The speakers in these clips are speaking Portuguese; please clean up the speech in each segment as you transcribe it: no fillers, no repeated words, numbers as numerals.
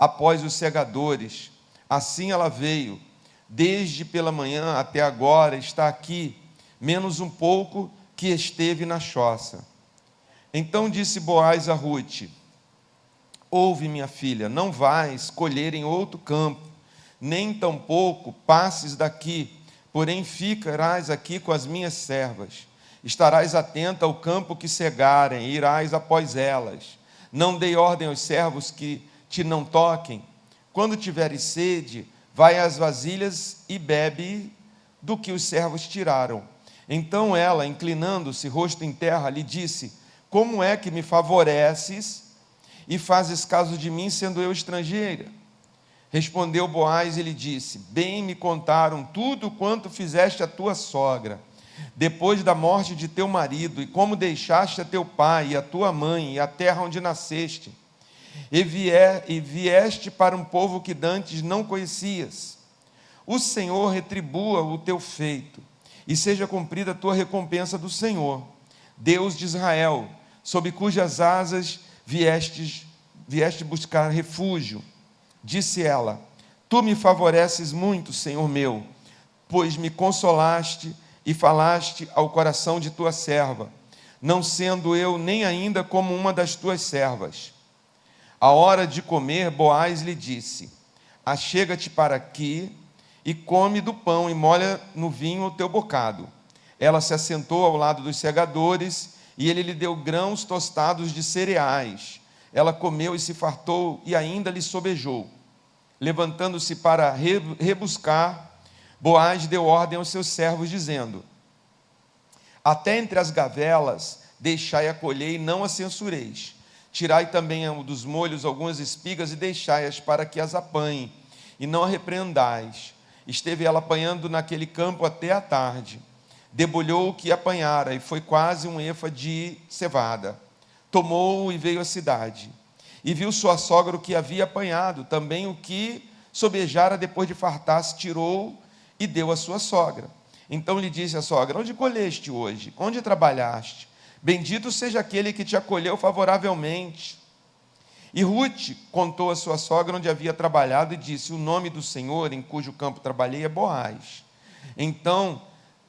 após os segadores. Assim ela veio, desde pela manhã até agora está aqui, menos um pouco que esteve na choça. Então disse Boaz a Rute: ouve, minha filha, não vais colher em outro campo, nem tampouco passes daqui, porém ficarás aqui com as minhas servas. Estarás atenta ao campo que cegarem, e irás após elas. Não dei ordem aos servos que te não toquem. Quando tiveres sede, vai às vasilhas e bebe do que os servos tiraram. Então ela, inclinando-se, rosto em terra, lhe disse: como é que me favoreces e fazes caso de mim, sendo eu estrangeira? Respondeu Boaz e lhe disse: bem me contaram tudo quanto fizeste à tua sogra, depois da morte de teu marido, e como deixaste a teu pai e a tua mãe e a terra onde nasceste, e vieste para um povo que dantes não conhecias. O Senhor retribua o teu feito, e seja cumprida a tua recompensa do Senhor, Deus de Israel, sob cujas asas vieste buscar refúgio. Disse ela: tu me favoreces muito, Senhor meu, pois me consolaste e falaste ao coração de tua serva, não sendo eu nem ainda como uma das tuas servas. À hora de comer, Boaz lhe disse: achega-te para aqui e come do pão e molha no vinho o teu bocado. Ela se assentou ao lado dos segadores e ele lhe deu grãos tostados de cereais. Ela comeu e se fartou e ainda lhe sobejou. Levantando-se para rebuscar, Boaz deu ordem aos seus servos, dizendo: até entre as gavelas deixai a colher e não a censureis. Tirai também dos molhos algumas espigas e deixai-as para que as apanhe, e não a repreendais. Esteve ela apanhando naquele campo até a tarde. Debulhou o que apanhara, e foi quase um efa de cevada. Tomou-o e veio à cidade. E viu sua sogra o que havia apanhado, também o que sobejara depois de fartar-se, tirou e deu à sua sogra. Então lhe disse a sogra: onde colheste hoje? Onde trabalhaste? Bendito seja aquele que te acolheu favoravelmente. E Rute contou à sua sogra onde havia trabalhado e disse: o nome do Senhor em cujo campo trabalhei é Boaz. Então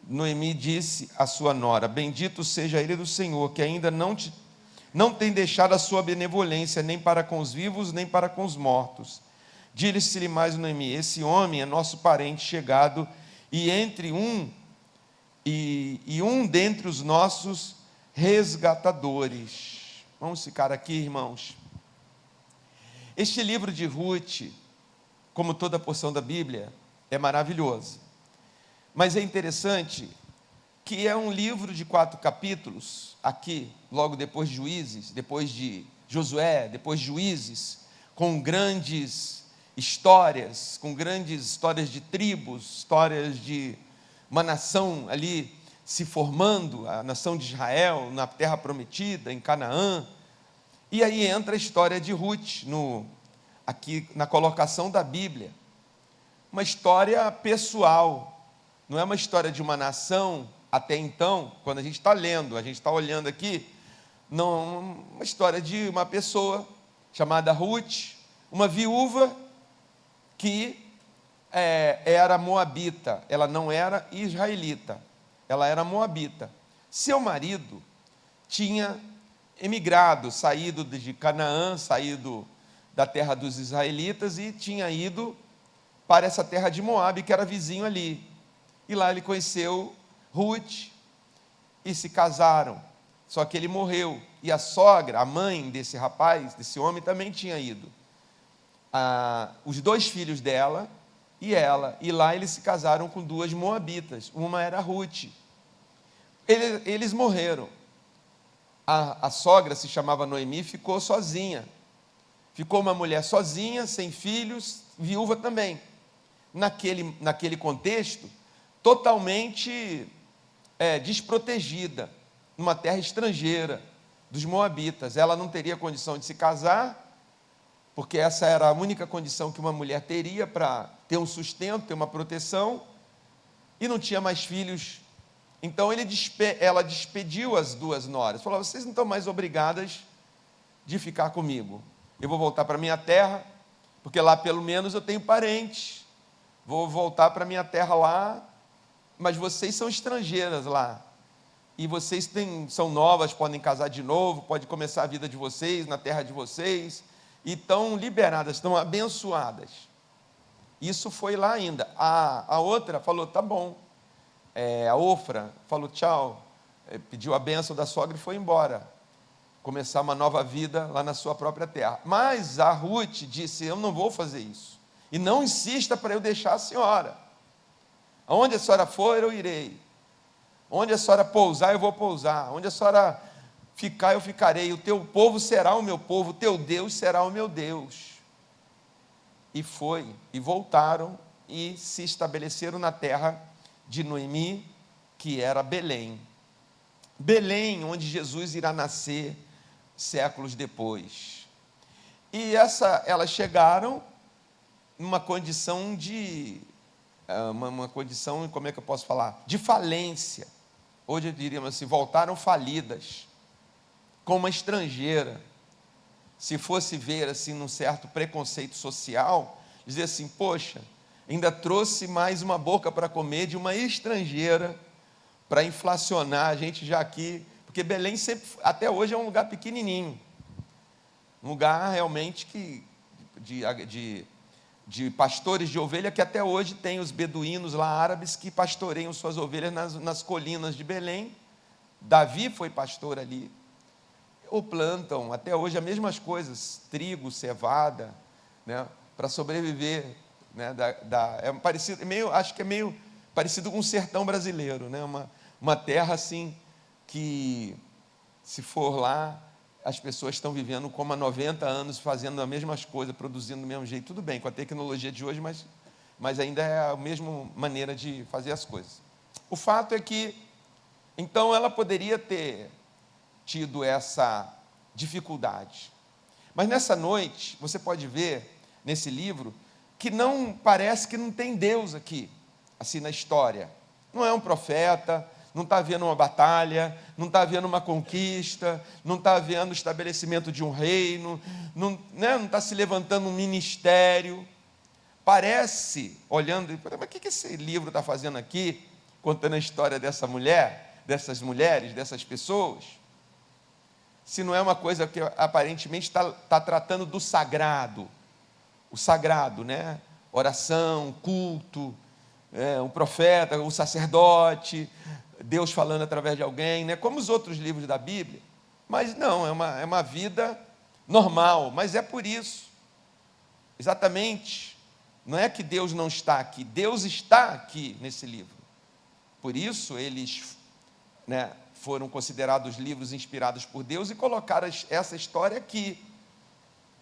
Noemi disse à sua nora: bendito seja ele do Senhor, que ainda não tem deixado a sua benevolência, nem para com os vivos, nem para com os mortos. Disse-lhe mais Noemi: esse homem é nosso parente chegado, e um dentre os nossos resgatadores. Vamos ficar aqui, irmãos. Este livro de Rute, como toda a porção da Bíblia, é maravilhoso. Mas é interessante que é um livro de 4 capítulos, aqui, logo depois de Juízes, depois de Josué, depois de Juízes, com grandes histórias de tribos, histórias de uma nação ali se formando, a nação de Israel, na terra prometida, em Canaã. E aí entra a história de Rute, aqui na colocação da Bíblia. Uma história pessoal, não é uma história de uma nação. Até então, quando a gente está lendo, a gente está olhando aqui, não, uma história de uma pessoa chamada Rute, uma viúva que era moabita, ela não era israelita, ela era moabita. Seu marido tinha emigrado, saído de Canaã, saído da terra dos israelitas e tinha ido para essa terra de Moabe, que era vizinho ali. E lá ele conheceu Rute e se casaram. Só que ele morreu. E a sogra, a mãe desse rapaz, desse homem, também tinha ido. Os 2 filhos dela e ela. E lá eles se casaram com 2 moabitas. Uma era Rute. Eles morreram. A sogra se chamava Noemi, ficou sozinha. Ficou uma mulher sozinha, sem filhos, viúva também. Naquele contexto, totalmente desprotegida, numa terra estrangeira, dos moabitas. Ela não teria condição de se casar, porque essa era a única condição que uma mulher teria para ter um sustento, ter uma proteção, e não tinha mais filhos. Então ela despediu as 2 noras, falou: vocês não estão mais obrigadas de ficar comigo, eu vou voltar para a minha terra, porque lá pelo menos eu tenho parentes, vou voltar para minha terra lá, mas vocês são estrangeiras lá, e vocês são novas, podem casar de novo, podem começar a vida de vocês, na terra de vocês, e estão liberadas, estão abençoadas. Isso foi lá ainda. A outra falou, tá bom. A Ofra falou tchau, pediu a bênção da sogra e foi embora, começar uma nova vida lá na sua própria terra. Mas a Ruth disse, eu não vou fazer isso, e não insista para eu deixar a senhora. Aonde a senhora for, eu irei. Onde a senhora pousar, eu vou pousar. Onde a senhora ficar, eu ficarei. O teu povo será o meu povo, o teu Deus será o meu Deus. E foi, e voltaram, e se estabeleceram na terra de Noemi, que era Belém. Belém, onde Jesus irá nascer séculos depois. E elas chegaram numa condição uma condição, como é que eu posso falar? De falência. Hoje eu diria assim, voltaram falidas, com uma estrangeira. Se fosse ver assim num certo preconceito social, dizer assim, poxa, ainda trouxe mais uma boca para comer de uma estrangeira, para inflacionar a gente já aqui, porque Belém sempre, até hoje é um lugar pequenininho, um lugar realmente de pastores de ovelha, que até hoje tem os beduínos lá árabes que pastoreiam suas ovelhas nas colinas de Belém. Davi foi pastor ali. Ou plantam até hoje as mesmas coisas, trigo, cevada, né, para sobreviver, né, é parecido, acho que é meio parecido com o sertão brasileiro, né, uma terra assim que, se for lá, as pessoas estão vivendo como há 90 anos, fazendo as mesmas coisas, produzindo do mesmo jeito, tudo bem, com a tecnologia de hoje, mas ainda é a mesma maneira de fazer as coisas. O fato é que, então, ela poderia ter tido essa dificuldade, mas nessa noite, você pode ver, nesse livro, que não parece que não tem Deus aqui, assim na história, não é um profeta, não está havendo uma batalha, não está havendo uma conquista, não está havendo o estabelecimento de um reino, não está se levantando um ministério. Parece, olhando, mas o que esse livro está fazendo aqui, contando a história dessa mulher, dessas mulheres, dessas pessoas, se não é uma coisa que aparentemente está tratando do sagrado, o sagrado, né? Oração, culto, um profeta, um sacerdote, Deus falando através de alguém, né? Como os outros livros da Bíblia, mas não, é uma vida normal, mas é por isso, exatamente, não é que Deus não está aqui, Deus está aqui nesse livro, por isso eles, né, foram considerados livros inspirados por Deus e colocaram essa história aqui,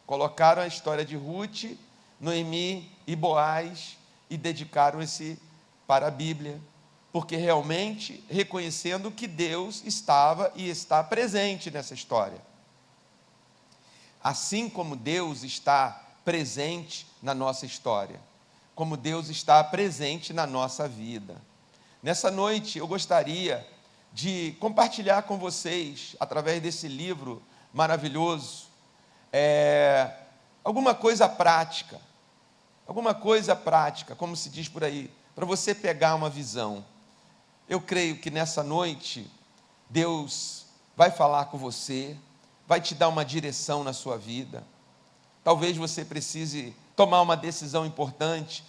colocaram a história de Ruth, Noemi e Boaz e dedicaram esse para a Bíblia, porque realmente reconhecendo que Deus estava e está presente nessa história. Assim como Deus está presente na nossa história, como Deus está presente na nossa vida. Nessa noite eu gostaria de compartilhar com vocês, através desse livro maravilhoso, alguma coisa prática, como se diz por aí, para você pegar uma visão. Eu creio que nessa noite, Deus vai falar com você, vai te dar uma direção na sua vida. Talvez você precise tomar uma decisão importante,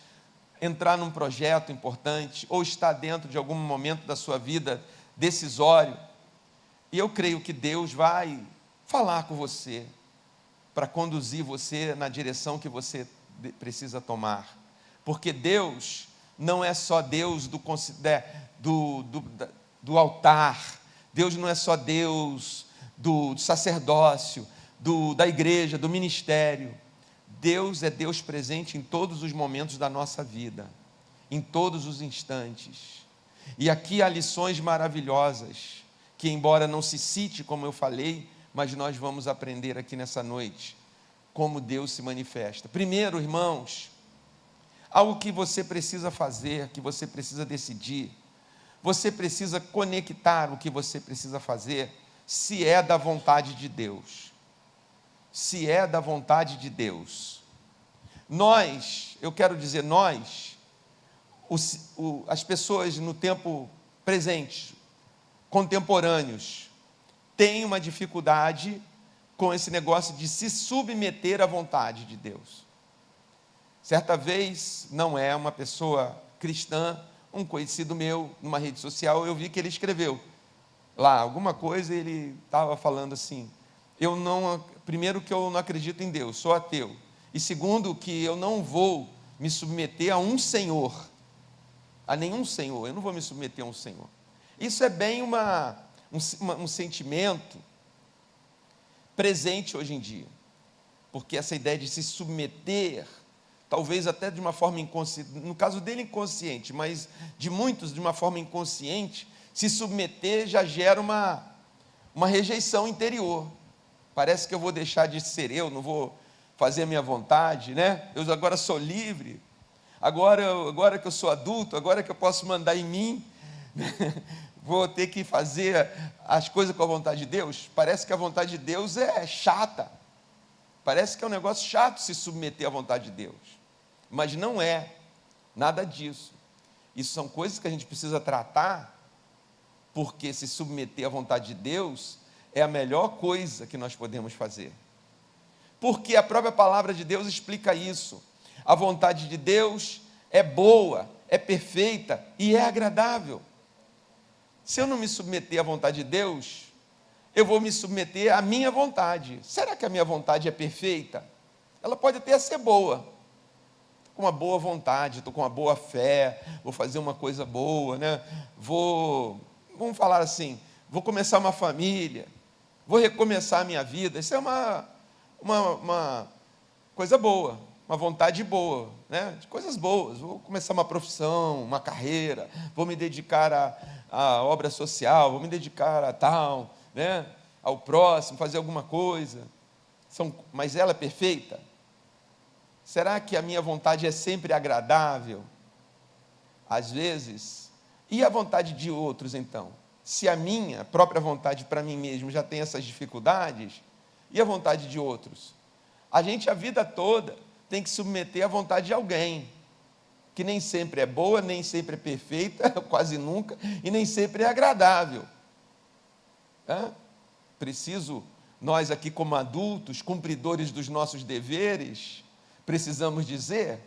entrar num projeto importante, ou estar dentro de algum momento da sua vida decisório. E eu creio que Deus vai falar com você, para conduzir você na direção que você precisa tomar. Porque Deus não é só Deus do altar, Deus não é só Deus do sacerdócio, da igreja, do ministério. Deus é Deus presente em todos os momentos da nossa vida, em todos os instantes. E aqui há lições maravilhosas, que embora não se cite, como eu falei, mas nós vamos aprender aqui nessa noite, como Deus se manifesta. Primeiro, irmãos, algo que você precisa fazer, que você precisa decidir, você precisa conectar o que você precisa fazer, se é da vontade de Deus. Se é da vontade de Deus. eu quero dizer nós, as pessoas no tempo presente, contemporâneos, têm uma dificuldade com esse negócio de se submeter à vontade de Deus. Certa vez, não é uma pessoa cristã, um conhecido meu, numa rede social, eu vi que ele escreveu lá alguma coisa, e ele estava falando assim: primeiro que eu não acredito em Deus, sou ateu, e segundo que eu não vou me submeter a um senhor, a nenhum senhor, eu não vou me submeter a um senhor. Isso é bem um sentimento presente hoje em dia, porque essa ideia de se submeter, talvez até de uma forma inconsciente, no caso dele inconsciente, mas de muitos de uma forma inconsciente, se submeter já gera uma rejeição interior. Parece que eu vou deixar de ser eu, não vou fazer a minha vontade, né? Eu agora sou livre, agora que eu sou adulto, agora que eu posso mandar em mim, vou ter que fazer as coisas com a vontade de Deus. Parece que a vontade de Deus é chata, parece que é um negócio chato se submeter à vontade de Deus, mas não é nada disso. Isso são coisas que a gente precisa tratar, porque se submeter à vontade de Deus é a melhor coisa que nós podemos fazer, porque a própria palavra de Deus explica isso. A vontade de Deus é boa, é perfeita e é agradável. Se eu não me submeter à vontade de Deus, eu vou me submeter à minha vontade. Será que a minha vontade é perfeita? Ela pode até ser boa. Estou com uma boa vontade, estou com uma boa fé, vou fazer uma coisa boa, né? Vamos falar assim, vou começar uma família, vou recomeçar a minha vida. Isso é uma coisa boa, uma vontade boa, né? De coisas boas. Vou começar uma profissão, uma carreira, vou me dedicar à obra social, vou me dedicar a tal, né? Ao próximo, fazer alguma coisa. Mas ela é perfeita? Será que a minha vontade é sempre agradável? Às vezes. E a vontade de outros, então? Se a minha própria vontade para mim mesmo já tem essas dificuldades, e a vontade de outros? A gente, a vida toda, tem que submeter à vontade de alguém, que nem sempre é boa, nem sempre é perfeita, quase nunca, e nem sempre é agradável. Preciso, nós aqui como adultos, cumpridores dos nossos deveres, precisamos dizer,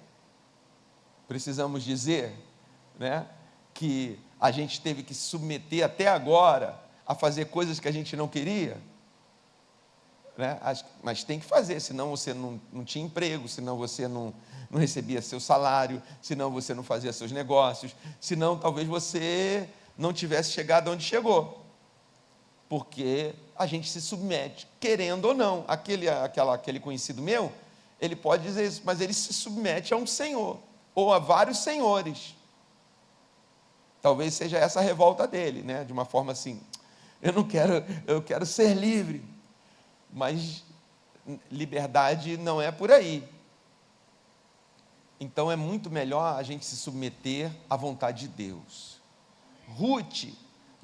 né, que a gente teve que se submeter até agora a fazer coisas que a gente não queria, né? Mas tem que fazer, senão você não tinha emprego, senão você não recebia seu salário, senão você não fazia seus negócios, senão talvez você não tivesse chegado onde chegou, porque a gente se submete, querendo ou não. Aquele conhecido meu, ele pode dizer isso, mas ele se submete a um senhor, ou a vários senhores. Talvez seja essa a revolta dele, né? De uma forma assim, eu quero ser livre, mas liberdade não é por aí. Então é muito melhor a gente se submeter à vontade de Deus. Ruth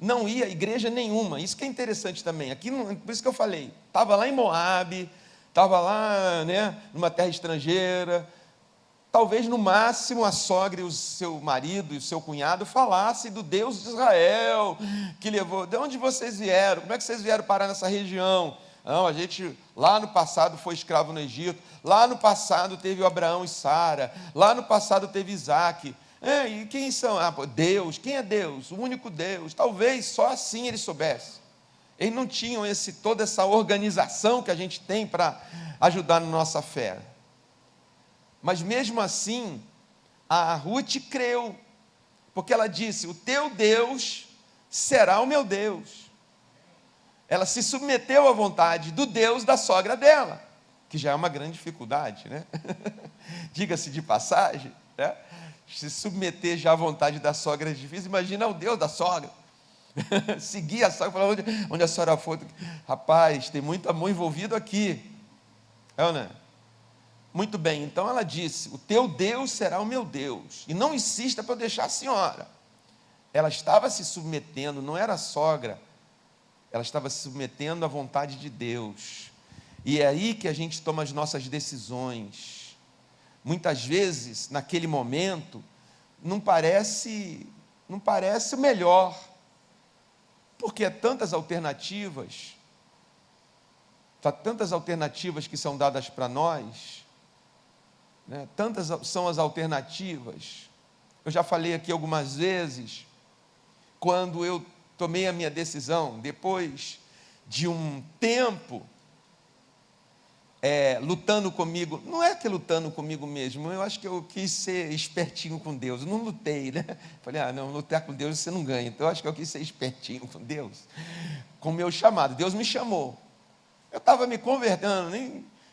não ia a igreja nenhuma, isso que é interessante também, aqui, por isso que eu falei, estava lá em Moabe, estava lá, né, numa terra estrangeira. Talvez no máximo a sogra e o seu marido e o seu cunhado falassem do Deus de Israel, que levou, de onde vocês vieram, como é que vocês vieram parar nessa região? Não, a gente lá no passado foi escravo no Egito, lá no passado teve o Abraão e Sara, lá no passado teve Isaac. E quem são? Deus. Quem é Deus? O único Deus. Talvez só assim eles soubessem. Eles não tinham toda essa organização que a gente tem para ajudar na nossa fé. Mas mesmo assim, a Ruth creu, porque ela disse: o teu Deus será o meu Deus. Ela se submeteu à vontade do Deus da sogra dela, que já é uma grande dificuldade, né? Diga-se de passagem, né? Se submeter já à vontade da sogra é difícil, imagina o Deus da sogra. Seguir a sogra, falar, onde a senhora for, rapaz, tem muito amor envolvido aqui. Não é? Muito bem, então ela disse: o teu Deus será o meu Deus, e não insista para eu deixar a senhora. Ela estava se submetendo, não era a sogra, ela estava se submetendo à vontade de Deus. E é aí que a gente toma as nossas decisões. muitas vezes, naquele momento, não parece o melhor, porque há tantas alternativas que são dadas para nós, né? Tantas são as alternativas. Eu já falei aqui algumas vezes, quando eu tomei a minha decisão, depois de um tempo, lutando comigo, não é que lutando comigo mesmo, eu acho que eu quis ser espertinho com Deus, eu não lutei, né? Falei, não, lutar com Deus você não ganha, então eu acho que eu quis ser espertinho com Deus, com o meu chamado. Deus me chamou, eu estava me convertendo,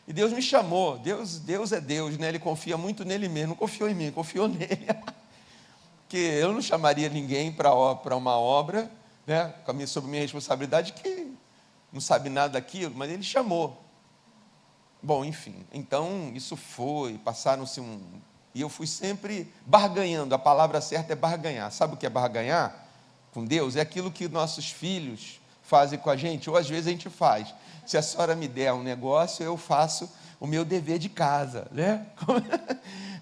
e Deus me chamou. Deus é Deus, né? Ele confia muito nele mesmo, não confiou em mim, confiou nele, porque eu não chamaria ninguém para uma obra, né? Sob minha responsabilidade, que não sabe nada daquilo, mas ele chamou. Bom, enfim, então isso foi, passaram-se e eu fui sempre barganhando. A palavra certa é barganhar. Sabe o que é barganhar com Deus? É aquilo que nossos filhos fazem com a gente, ou às vezes a gente faz. Se a senhora me der um negócio, eu faço o meu dever de casa, né?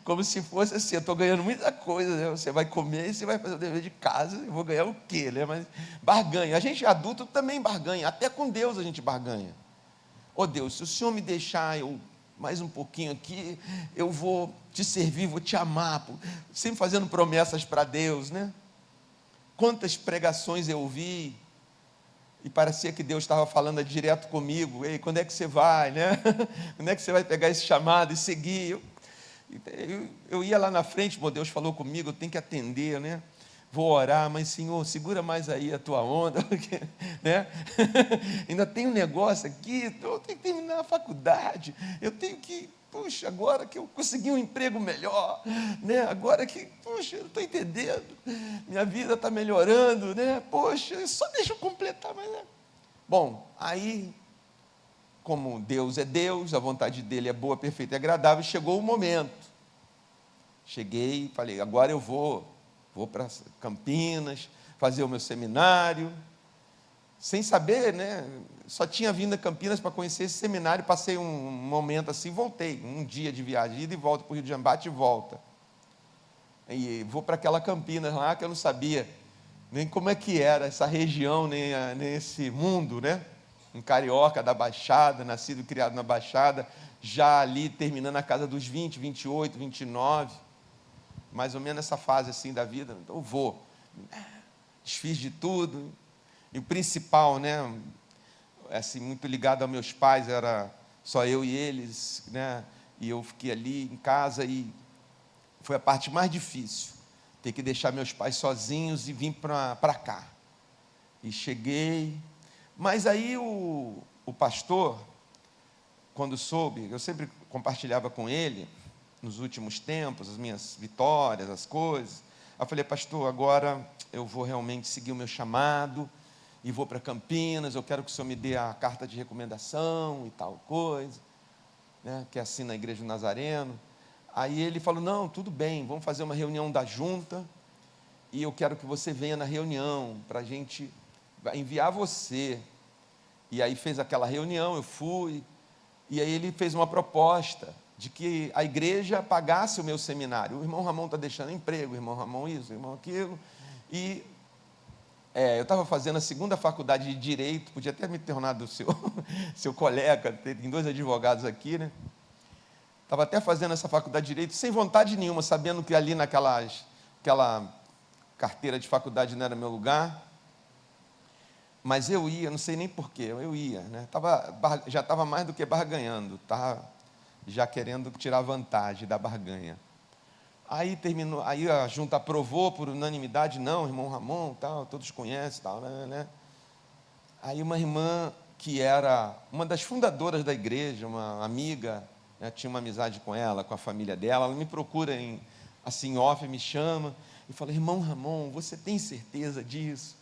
Como se fosse assim, eu estou ganhando muita coisa, né? Você vai comer e você vai fazer o dever de casa, eu vou ganhar o quê, né? Mas barganha, a gente adulto também barganha, até com Deus a gente barganha. Deus, se o Senhor me deixar eu mais um pouquinho aqui, eu vou te servir, vou te amar, sempre fazendo promessas para Deus, né? Quantas pregações eu ouvi, e parecia que Deus estava falando direto comigo. Ei, quando é que você vai, né? Quando é que você vai pegar esse chamado e seguir? Eu ia lá na frente, Deus falou comigo, eu tenho que atender, né? Vou orar, mas Senhor, segura mais aí a tua onda, porque, né? Ainda tem um negócio aqui, eu tenho que terminar a faculdade, eu tenho que, agora que eu consegui um emprego melhor, né? Agora que, eu estou entendendo, minha vida está melhorando, né? Só deixa eu completar, mas é. Bom, aí, como Deus é Deus, a vontade dele é boa, perfeita e agradável, chegou o momento. Cheguei e falei, agora eu vou para Campinas, fazer o meu seminário, sem saber, né? Só tinha vindo a Campinas para conhecer esse seminário, passei um momento assim, voltei, um dia de viagem, ida e volta para o Rio de Janeiro, bate e volta, e vou para aquela Campinas lá, que eu não sabia nem como é que era essa região, nem esse mundo, né? Um carioca da Baixada, nascido e criado na Baixada, já ali terminando a casa dos 20, 28, 29, mais ou menos essa fase assim da vida. Então eu vou, desfiz de tudo, e o principal, né, assim, muito ligado aos meus pais, era só eu e eles, né, e eu fiquei ali em casa, e foi a parte mais difícil, ter que deixar meus pais sozinhos e vim para cá, e cheguei, mas aí o pastor, quando soube, eu sempre compartilhava com ele, nos últimos tempos, as minhas vitórias, as coisas. Eu falei, pastor, agora eu vou realmente seguir o meu chamado, e vou para Campinas, eu quero que o senhor me dê a carta de recomendação e tal coisa, né, que é assim na igreja do Nazareno. Aí ele falou, não, tudo bem, vamos fazer uma reunião da junta, e eu quero que você venha na reunião, para a gente enviar você. E aí fez aquela reunião, eu fui, e aí ele fez uma proposta, de que a igreja pagasse o meu seminário. O irmão Ramon está deixando emprego, o irmão Ramon isso, o irmão aquilo, e eu estava fazendo a segunda faculdade de Direito, podia até me tornado seu colega, tem 2 advogados aqui, né? Estava até fazendo essa faculdade de Direito, sem vontade nenhuma, sabendo que ali aquela carteira de faculdade não era meu lugar, mas eu ia, não sei nem porquê, eu ia, né? Já estava mais do que barganhando, estava já querendo tirar vantagem da barganha. Aí terminou, aí a junta aprovou por unanimidade, não, irmão Ramon, tal, todos conhecem, tal, né? Aí uma irmã que era uma das fundadoras da igreja, uma amiga, né, tinha uma amizade com ela, com a família dela, ela me procura assim off, me chama e fala, irmão Ramon, você tem certeza disso?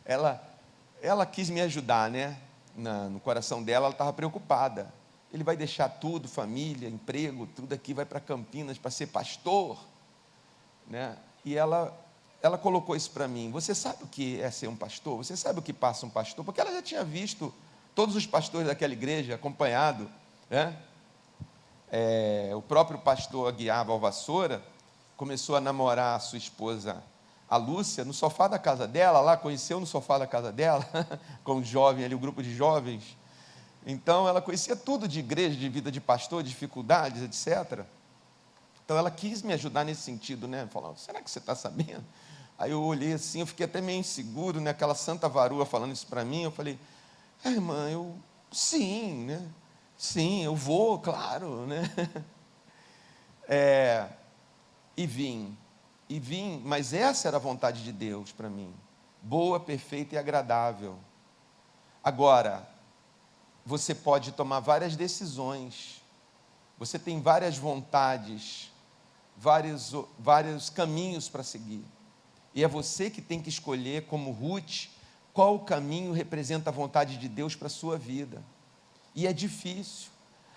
Ela quis me ajudar, né? No coração dela, ela estava preocupada. Ele vai deixar tudo, família, emprego, tudo aqui, vai para Campinas para ser pastor, né? E ela colocou isso para mim, você sabe o que é ser um pastor? Você sabe o que passa um pastor? Porque ela já tinha visto todos os pastores daquela igreja, acompanhado, né? o próprio pastor Aguiar Valvassoura começou a namorar a sua esposa, a Lúcia, no sofá da casa dela, lá, conheceu no sofá da casa dela, com o jovem ali, o grupo de jovens. Então, ela conhecia tudo de igreja, de vida de pastor, dificuldades, etc. Então, ela quis me ajudar nesse sentido, né? Falando, será que você está sabendo? Aí eu olhei assim, eu fiquei até meio inseguro, né? Aquela santa varoa falando isso para mim, eu falei, irmã, sim, né? Sim, eu vou, claro, né? E vim, mas essa era a vontade de Deus para mim, boa, perfeita e agradável. Agora, você pode tomar várias decisões, você tem várias vontades, vários caminhos para seguir, e é você que tem que escolher, como Ruth, qual caminho representa a vontade de Deus para a sua vida. E é difícil,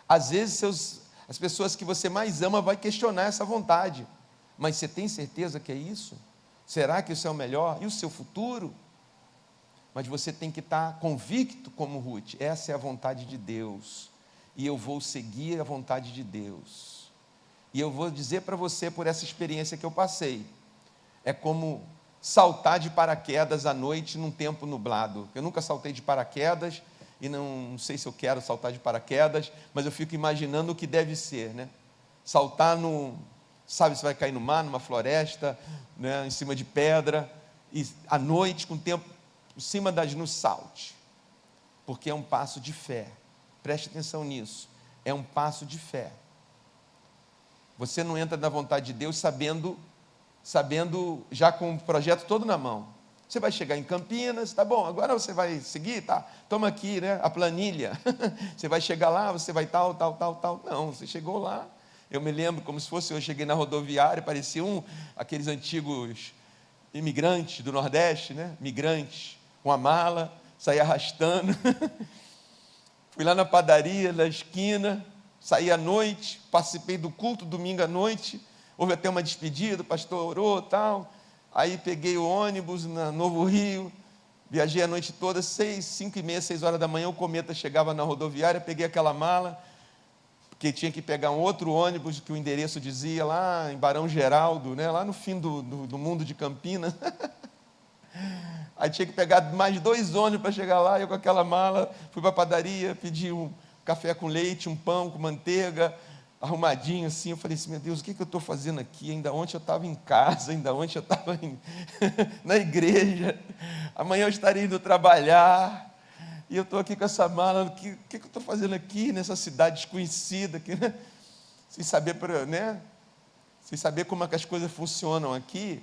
às vezes as pessoas que você mais ama vão questionar essa vontade, mas você tem certeza que é isso? Será que isso é o melhor? E o seu futuro? Mas você tem que estar convicto como Ruth, essa é a vontade de Deus, e eu vou seguir a vontade de Deus. E eu vou dizer para você, por essa experiência que eu passei, é como saltar de paraquedas à noite num tempo nublado. Eu nunca saltei de paraquedas, e não sei se eu quero saltar de paraquedas, mas eu fico imaginando o que deve ser, né? Saltar sabe, você vai cair no mar, numa floresta, né, em cima de pedra, e à noite, com o tempo em cima das nuvens, salte, porque é um passo de fé. Preste atenção nisso, é um passo de fé. Você não entra na vontade de Deus sabendo já com o projeto todo na mão. Você vai chegar em Campinas, tá bom, agora você vai seguir, tá? Toma aqui, né, a planilha. Você vai chegar lá, você vai tal. Não, você chegou lá. Eu me lembro como se fosse, eu cheguei na rodoviária, parecia aqueles antigos imigrantes do Nordeste, né? Migrantes, com a mala, saí arrastando. Fui lá na padaria, na esquina, saí à noite, participei do culto domingo à noite, houve até uma despedida, o pastor orou e tal. Aí peguei o ônibus na Novo Rio, viajei a noite toda, 5h30, 6 horas da manhã, o cometa chegava na rodoviária, peguei aquela mala, porque tinha que pegar um outro ônibus, que o endereço dizia lá em Barão Geraldo, né, lá no fim do mundo de Campinas. Aí tinha que pegar mais 2 ônibus para chegar lá, eu com aquela mala, fui para a padaria, pedi um café com leite, um pão com manteiga, arrumadinho assim, eu falei assim, meu Deus, o que eu estou fazendo aqui? Ainda ontem eu estava em casa, ainda ontem eu estava na igreja, amanhã eu estarei indo trabalhar, e eu estou aqui com essa mala, o que eu estou fazendo aqui, nessa cidade desconhecida, aqui, né? Sem saber, né? Sem saber como é que as coisas funcionam aqui,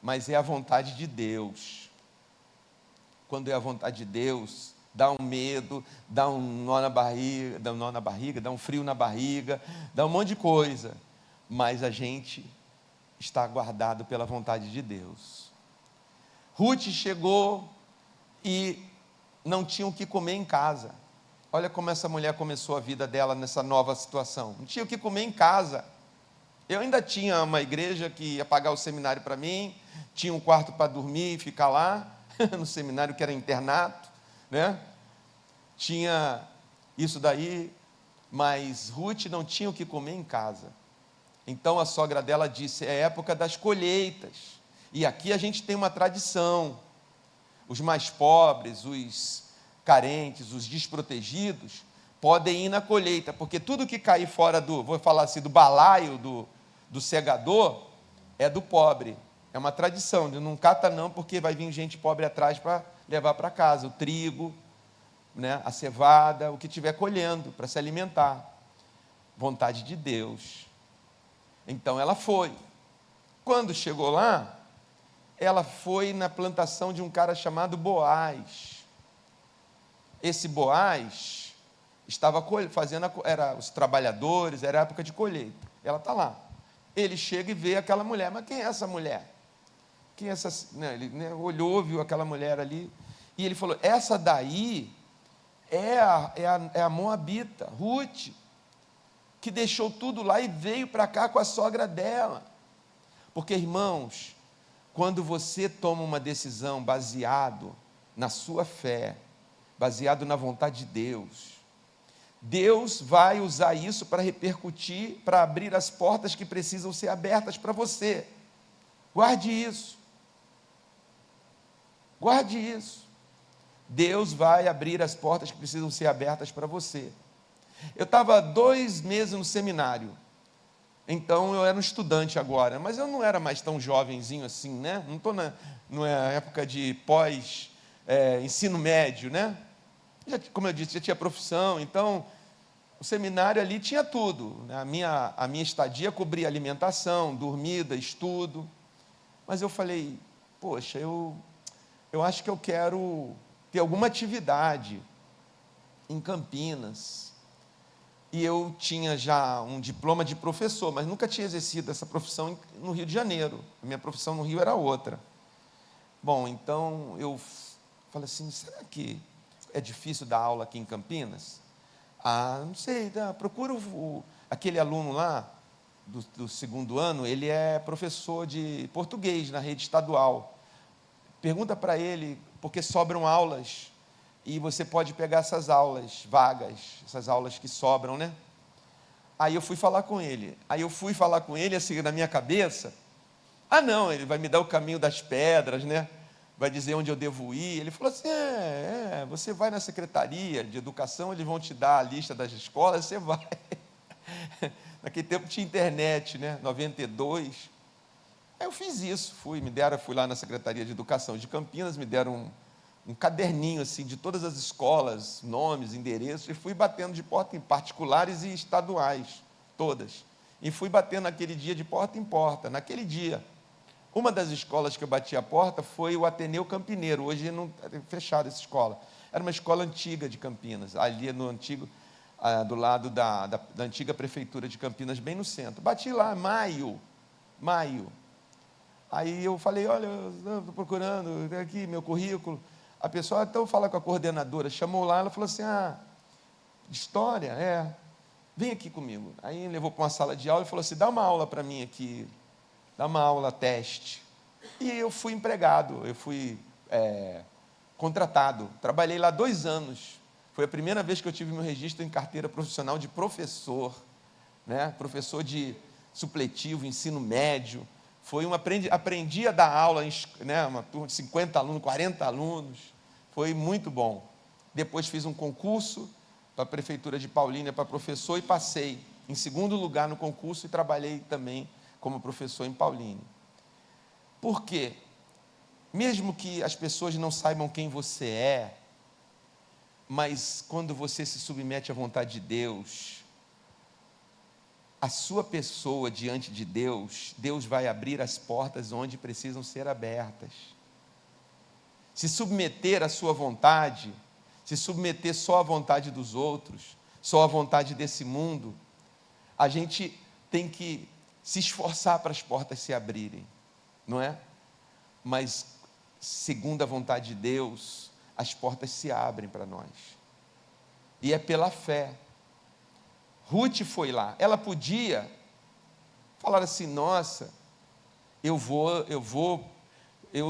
mas é a vontade de Deus. Quando é a vontade de Deus, dá um medo, dá um nó na barriga, dá um frio na barriga, dá um monte de coisa, mas a gente está guardado pela vontade de Deus. Ruth chegou e não tinha o que comer em casa. Olha como essa mulher começou a vida dela nessa nova situação. Não tinha o que comer em casa. Eu ainda tinha uma igreja que ia pagar o seminário para mim, tinha um quarto para dormir e ficar lá, no seminário que era internato, né? Tinha isso daí, mas Ruth não tinha o que comer em casa. Então a sogra dela disse, é época das colheitas, e aqui a gente tem uma tradição, os mais pobres, os carentes, os desprotegidos, podem ir na colheita, porque tudo que cair fora vou falar assim, do balaio, do segador, é do pobre. É uma tradição, não cata não, porque vai vir gente pobre atrás para levar para casa, o trigo, né, a cevada, o que estiver colhendo, para se alimentar. Vontade de Deus. Então ela foi. Quando chegou lá, ela foi na plantação de um cara chamado Boaz. Esse Boaz estava fazendo, era os trabalhadores, era a época de colheita. Ela está lá. Ele chega e vê aquela mulher, mas quem é essa mulher? Quem é essa? Ele, né, olhou, viu aquela mulher ali, e ele falou, essa daí é a Moabita, Ruth, que deixou tudo lá e veio para cá com a sogra dela. Porque, irmãos, quando você toma uma decisão baseado na sua fé, baseado na vontade de Deus, Deus vai usar isso para repercutir, para abrir as portas que precisam ser abertas para você. Guarde isso. Guarde isso. Deus vai abrir as portas que precisam ser abertas para você. Eu estava 2 meses no seminário. Então eu era um estudante agora, mas eu não era mais tão jovenzinho assim, né? Não estou na época de ensino médio, né? Como eu disse, já tinha profissão, então o seminário ali tinha tudo, né? A minha estadia cobria alimentação, dormida, estudo. Mas eu falei, poxa, eu acho que eu quero ter alguma atividade em Campinas. E eu tinha já um diploma de professor, mas nunca tinha exercido essa profissão no Rio de Janeiro. A minha profissão no Rio era outra. Bom, então eu falei assim, será que é difícil dar aula aqui em Campinas? Não sei, procura aquele aluno lá, do 2º ano, ele é professor de português na rede estadual. Pergunta para ele, porque sobram aulas, e você pode pegar essas aulas vagas, essas aulas que sobram, né? Aí eu fui falar com ele, assim, na minha cabeça, não, ele vai me dar o caminho das pedras, né? Vai dizer onde eu devo ir. Ele falou assim, você vai na Secretaria de Educação, eles vão te dar a lista das escolas, você vai. Naquele tempo tinha internet, né? 92. Aí eu fiz isso, fui lá na Secretaria de Educação de Campinas, me deram um caderninho assim de todas as escolas, nomes, endereços, e fui batendo de porta em particulares e estaduais, todas. E fui batendo naquele dia de porta em porta. Naquele dia, uma das escolas que eu bati a porta foi o Ateneu Campineiro. Hoje não é fechada essa escola. Era uma escola antiga de Campinas, ali no antigo, do lado da antiga prefeitura de Campinas, bem no centro. Bati lá, maio. Aí eu falei, olha, eu estou procurando aqui meu currículo. A pessoa, então fala com a coordenadora, chamou lá, ela falou assim, de história, vem aqui comigo. Aí levou para uma sala de aula e falou assim, dá uma aula para mim aqui, dá uma aula teste. E eu fui empregado, eu fui contratado, trabalhei lá 2 anos. Foi a primeira vez que eu tive meu registro em carteira profissional de professor, né? Professor de supletivo, ensino médio. Aprendi a dar aula, né, uma turma de 50 alunos, 40 alunos, foi muito bom. Depois fiz um concurso para a Prefeitura de Paulínia para professor e passei em 2º lugar no concurso e trabalhei também como professor em Paulínia. Por quê? Mesmo que as pessoas não saibam quem você é, mas quando você se submete à vontade de Deus, a sua pessoa diante de Deus, Deus vai abrir as portas onde precisam ser abertas. Se submeter à sua vontade, se submeter só à vontade dos outros, só à vontade desse mundo, a gente tem que se esforçar para as portas se abrirem, não é? Mas, segundo a vontade de Deus, as portas se abrem para nós. E é pela fé. Ruth foi lá, ela podia falar assim, nossa, eu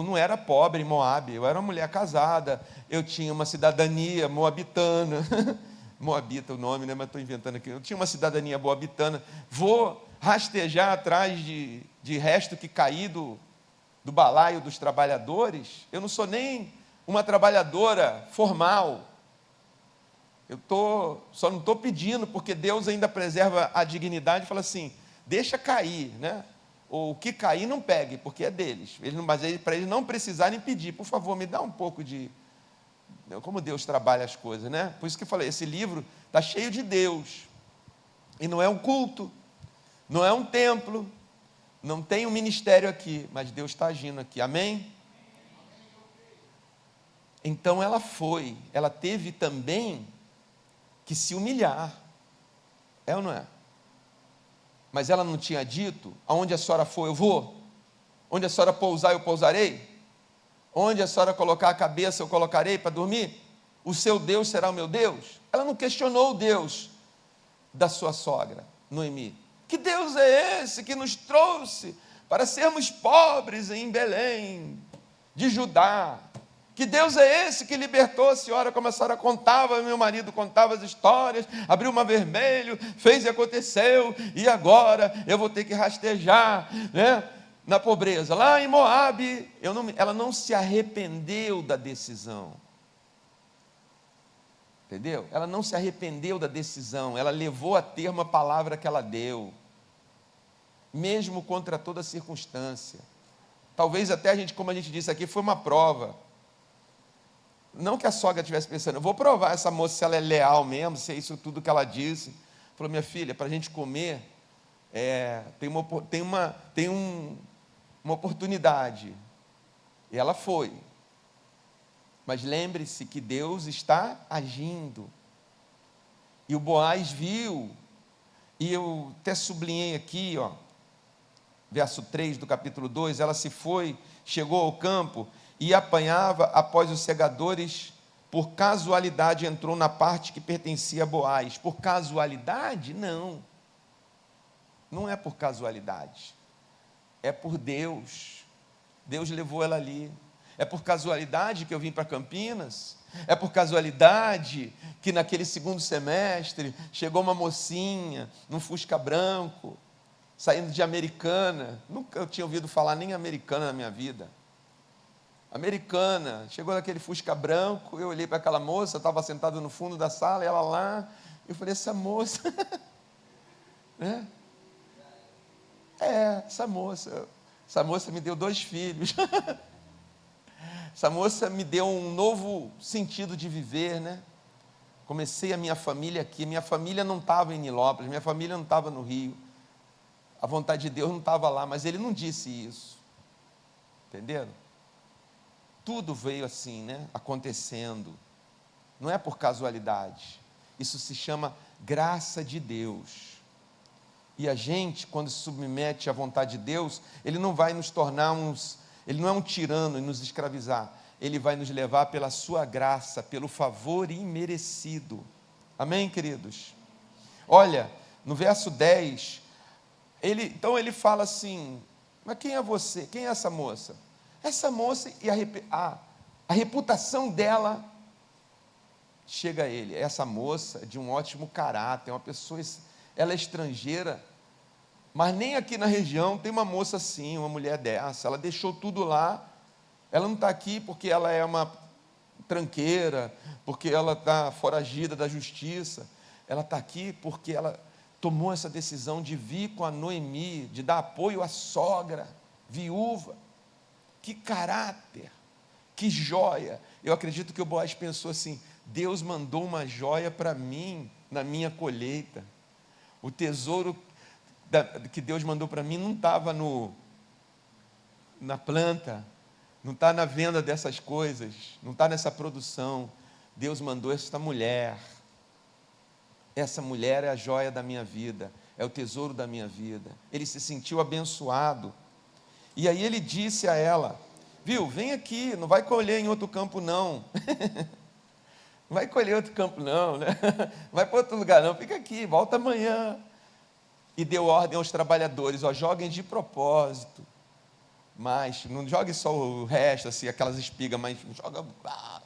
não era pobre em Moabe, eu era uma mulher casada, eu tinha uma cidadania moabitana, Moabita o nome, né? Mas estou inventando aqui, eu tinha uma cidadania moabitana, vou rastejar atrás de resto que caí do balaio dos trabalhadores, eu não sou nem uma trabalhadora formal, só não estou pedindo, porque Deus ainda preserva a dignidade e fala assim, deixa cair, né? Ou o que cair não pegue, porque é deles. Mas para eles não precisarem pedir, por favor, me dá um pouco de... Como Deus trabalha as coisas, né? Por isso que eu falei, esse livro está cheio de Deus. E não é um culto, não é um templo, não tem um ministério aqui, mas Deus está agindo aqui, amém? Então ela teve também que se humilhar, é ou não é? Mas ela não tinha dito, aonde a senhora for eu vou, onde a senhora pousar eu pousarei, onde a senhora colocar a cabeça eu colocarei para dormir, o seu Deus será o meu Deus. Ela não questionou o Deus da sua sogra, Noemi. Que Deus é esse que nos trouxe para sermos pobres em Belém, de Judá? Que Deus é esse que libertou a senhora? Começaram a contar, meu marido contava as histórias, abriu o mar vermelho, fez e aconteceu, e agora eu vou ter que rastejar, né, na pobreza. Lá em Moabe, ela não se arrependeu da decisão. Entendeu? Ela não se arrependeu da decisão, ela levou a termo a palavra que ela deu, mesmo contra toda circunstância. Talvez até como a gente disse aqui, foi uma prova. Não que a sogra estivesse pensando, eu vou provar essa moça se ela é leal mesmo, se é isso tudo que ela disse. Falou, minha filha, para a gente comer, tem uma oportunidade. E ela foi. Mas lembre-se que Deus está agindo. E o Boaz viu, e eu até sublinhei aqui, verso 3 do capítulo 2, ela se foi, chegou ao campo, e apanhava após os segadores, por casualidade entrou na parte que pertencia a Boaz. Por casualidade? Não. Não é por casualidade. É por Deus. Deus levou ela ali. É por casualidade que eu vim para Campinas? É por casualidade que naquele segundo semestre chegou uma mocinha num Fusca branco, saindo de Americana? Nunca eu tinha ouvido falar nem Americana na minha vida. Americana, chegou naquele Fusca branco, eu olhei para aquela moça, estava sentada no fundo da sala, e ela lá, eu falei, essa moça, né? Essa moça me deu 2 filhos, essa moça me deu um novo sentido de viver, né? Comecei a minha família aqui, minha família não estava em Nilópolis, minha família não estava no Rio, a vontade de Deus não estava lá, mas Ele não disse isso, entenderam? Tudo veio assim, né, acontecendo, não é por casualidade, isso se chama graça de Deus. E a gente, quando se submete à vontade de Deus, Ele não vai nos tornar Ele não é um tirano e nos escravizar, Ele vai nos levar pela sua graça, pelo favor imerecido. Amém, queridos? Olha, no verso 10, então ele fala assim, mas quem é você? Quem é essa moça? Essa moça e a reputação dela chega a ele. Essa moça de um ótimo caráter, uma pessoa, ela é estrangeira, mas nem aqui na região tem uma moça assim, uma mulher dessa. Ela deixou tudo lá, ela não está aqui porque ela é uma tranqueira, porque ela está foragida da justiça, ela está aqui porque ela tomou essa decisão de vir com a Noemi, de dar apoio à sogra, viúva. Que caráter, que joia. Eu acredito que o Boaz pensou assim, Deus mandou uma joia para mim, na minha colheita. O tesouro que Deus mandou para mim não estava na planta, não está na venda dessas coisas, não está nessa produção. Deus mandou esta mulher. Essa mulher é a joia da minha vida, é o tesouro da minha vida. Ele se sentiu abençoado. E aí ele disse a ela, viu, vem aqui, não vai colher em outro campo não, não vai colher em outro campo não, né? Não vai para outro lugar não, fica aqui, volta amanhã. E deu ordem aos trabalhadores, joguem de propósito, mas não jogue só o resto, assim, aquelas espigas, mas joga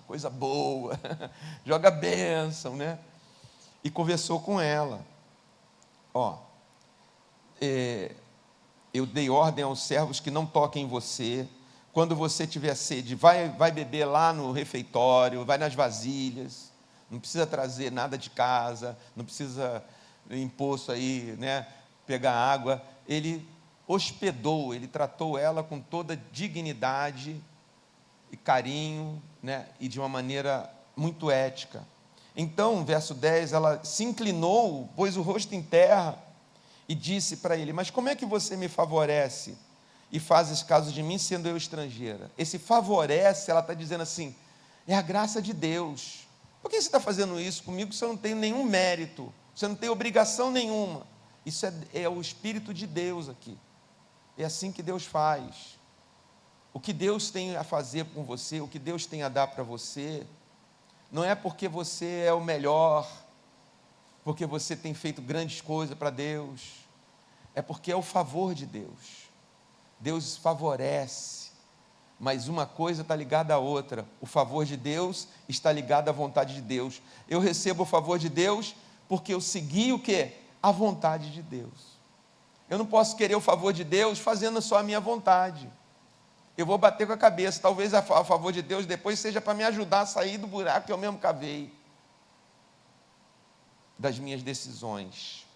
coisa boa, joga bênção, né? E conversou com ela, eu dei ordem aos servos que não toquem em você, quando você tiver sede, vai beber lá no refeitório, vai nas vasilhas, não precisa trazer nada de casa, não precisa imposto aí, né, pegar água. Ele hospedou, ele tratou ela com toda dignidade e carinho, né, e de uma maneira muito ética. Então, verso 10, ela se inclinou, pôs o rosto em terra, e disse para ele, mas como é que você me favorece e fazes caso de mim, sendo eu estrangeira? Esse favorece, ela está dizendo assim, é a graça de Deus. Por que você está fazendo isso comigo? Você não tem nenhum mérito, você não tem obrigação nenhuma. Isso é o Espírito de Deus aqui. É assim que Deus faz. O que Deus tem a fazer com você, o que Deus tem a dar para você, não é porque você é o melhor, porque você tem feito grandes coisas para Deus, é porque é o favor de Deus. Deus favorece, mas uma coisa está ligada à outra. O favor de Deus está ligado à vontade de Deus. Eu recebo o favor de Deus porque eu segui o quê? A vontade de Deus. Eu não posso querer o favor de Deus fazendo só a minha vontade. Eu vou bater com a cabeça. Talvez a favor de Deus depois seja para me ajudar a sair do buraco que eu mesmo cavei, das minhas decisões.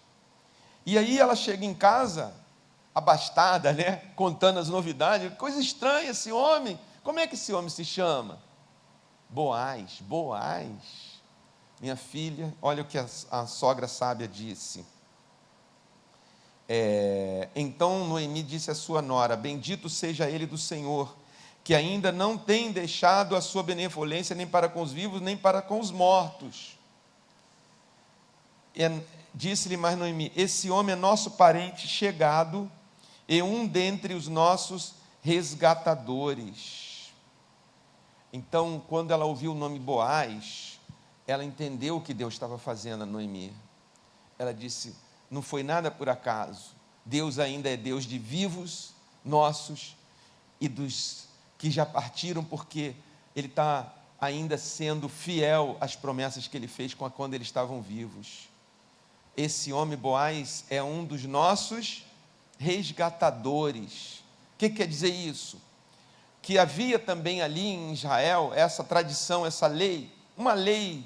E aí ela chega em casa, abastada, né? Contando as novidades. Coisa estranha esse homem. Como é que esse homem se chama? Boaz. Boaz. Minha filha, olha o que a sogra sábia disse. Então Noemi disse à sua nora: bendito seja ele do Senhor, que ainda não tem deixado a sua benevolência nem para com os vivos, nem para com os mortos. Disse-lhe mais Noemi: esse homem é nosso parente chegado e um dentre os nossos resgatadores. Então, quando ela ouviu o nome Boaz, ela entendeu o que Deus estava fazendo a Noemi. Ela disse: não foi nada por acaso. Deus ainda é Deus de vivos, nossos e dos que já partiram, porque Ele está ainda sendo fiel às promessas que Ele fez quando eles estavam vivos. Esse homem Boaz é um dos nossos resgatadores. O que quer dizer isso? Que havia também ali em Israel essa tradição, essa lei, uma lei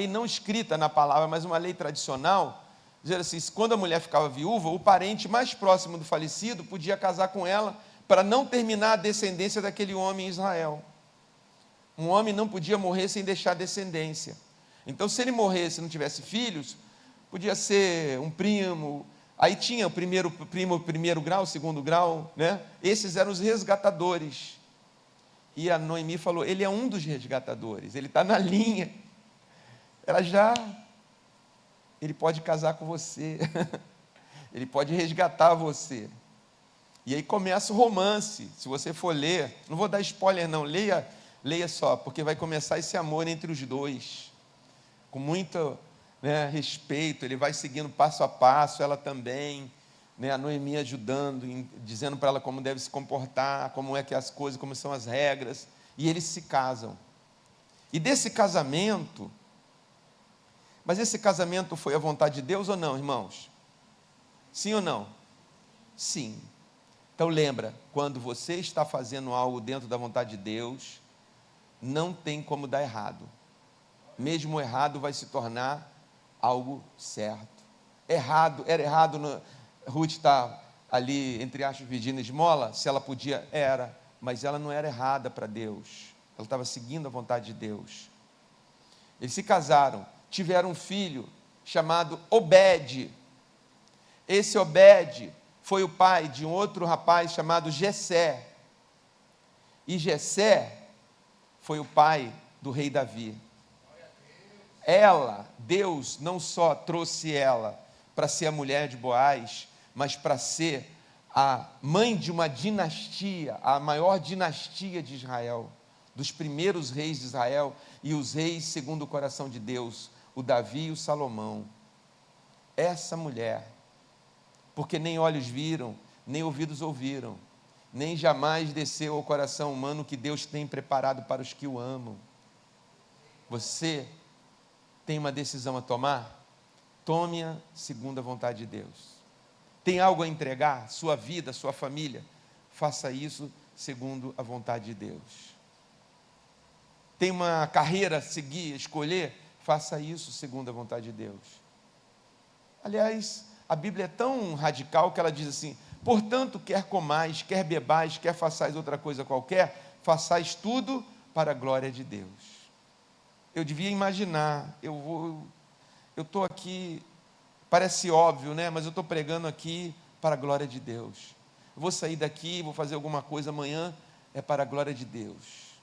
não escrita na palavra, mas uma lei tradicional, dizer assim, quando a mulher ficava viúva, o parente mais próximo do falecido podia casar com ela para não terminar a descendência daquele homem em Israel. Um homem não podia morrer sem deixar descendência. Então, se ele morresse e não tivesse filhos, podia ser um primo. Aí tinha o primeiro grau, segundo grau, né? Esses eram os resgatadores. E a Noemi falou: ele é um dos resgatadores, ele está na linha. Ele pode casar com você, ele pode resgatar você. E aí começa o romance. Se você for ler, não vou dar spoiler não, leia só, porque vai começar esse amor entre os dois, com muito, né, respeito. Ele vai seguindo passo a passo, ela também, né, a Noemi ajudando, dizendo para ela como deve se comportar, como é que as coisas, como são as regras, e eles se casam. E desse casamento, mas esse casamento foi a vontade de Deus ou não, irmãos? Sim ou não? Sim. Então lembra, quando você está fazendo algo dentro da vontade de Deus, não tem como dar errado. Mesmo o errado vai se tornar algo certo. Era errado, Ruth está ali, entre aspas, pedindo esmola, se ela podia, era, mas ela não era errada para Deus, ela estava seguindo a vontade de Deus. Eles se casaram, tiveram um filho chamado Obed. Esse Obed foi o pai de um outro rapaz chamado Jessé. E Jessé foi o pai do rei Davi. Deus não só trouxe ela para ser a mulher de Boaz, mas para ser a mãe de uma dinastia, a maior dinastia de Israel, dos primeiros reis de Israel e os reis segundo o coração de Deus, o Davi e o Salomão. Essa mulher, porque nem olhos viram, nem ouvidos ouviram, nem jamais desceu ao coração humano que Deus tem preparado para os que o amam. Você tem uma decisão a tomar? Tome-a segundo a vontade de Deus. Tem algo a entregar? Sua vida, sua família? Faça isso segundo a vontade de Deus. Tem uma carreira a seguir, a escolher? Faça isso segundo a vontade de Deus. Aliás, a Bíblia é tão radical que ela diz assim: portanto, quer comais, quer bebais, quer façais outra coisa qualquer, façais tudo para a glória de Deus. Eu devia imaginar, eu estou aqui, parece óbvio, né? Mas eu estou pregando aqui para a glória de Deus. Eu vou sair daqui, vou fazer alguma coisa amanhã, é para a glória de Deus.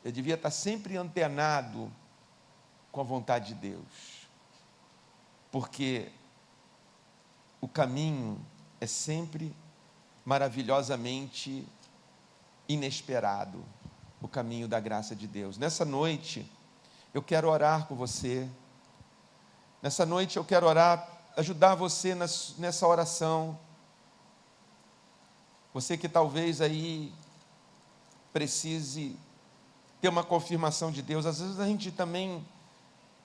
Eu devia estar sempre antenado com a vontade de Deus, porque o caminho é sempre maravilhosamente inesperado, o caminho da graça de Deus. Nessa noite, eu quero orar com você. Nessa noite eu quero orar, ajudar você nessa oração. Você que talvez aí precise ter uma confirmação de Deus. Às vezes a gente também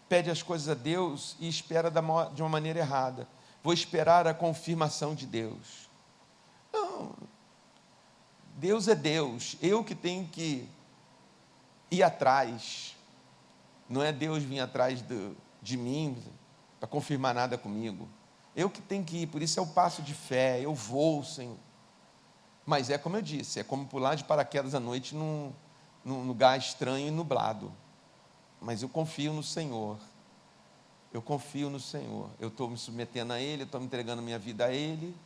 pede as coisas a Deus e espera de uma maneira errada. Vou esperar a confirmação de Deus. Não, Deus é Deus, eu que tenho que ir atrás. Não é Deus vir atrás de mim para confirmar nada comigo. Eu que tenho que ir, por isso é o passo de fé, eu vou, Senhor. Mas é como eu disse, é como pular de paraquedas à noite num lugar estranho e nublado. Mas eu confio no Senhor. Eu confio no Senhor. Eu estou me submetendo a Ele, eu estou me entregando minha vida a Ele.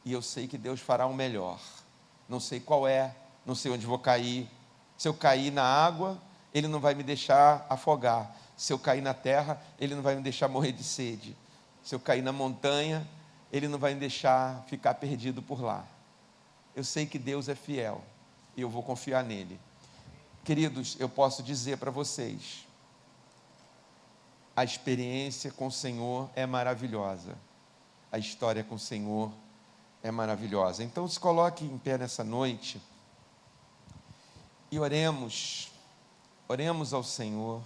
E eu sei que Deus fará o melhor. Não sei qual é, não sei onde vou cair. Se eu cair na água, Ele não vai me deixar afogar. Se eu cair na terra, Ele não vai me deixar morrer de sede. Se eu cair na montanha, Ele não vai me deixar ficar perdido por lá. Eu sei que Deus é fiel e eu vou confiar nele. Queridos, eu posso dizer para vocês, a experiência com o Senhor é maravilhosa. A história com o Senhor é maravilhosa. Então se coloque em pé nessa noite e oremos ao Senhor.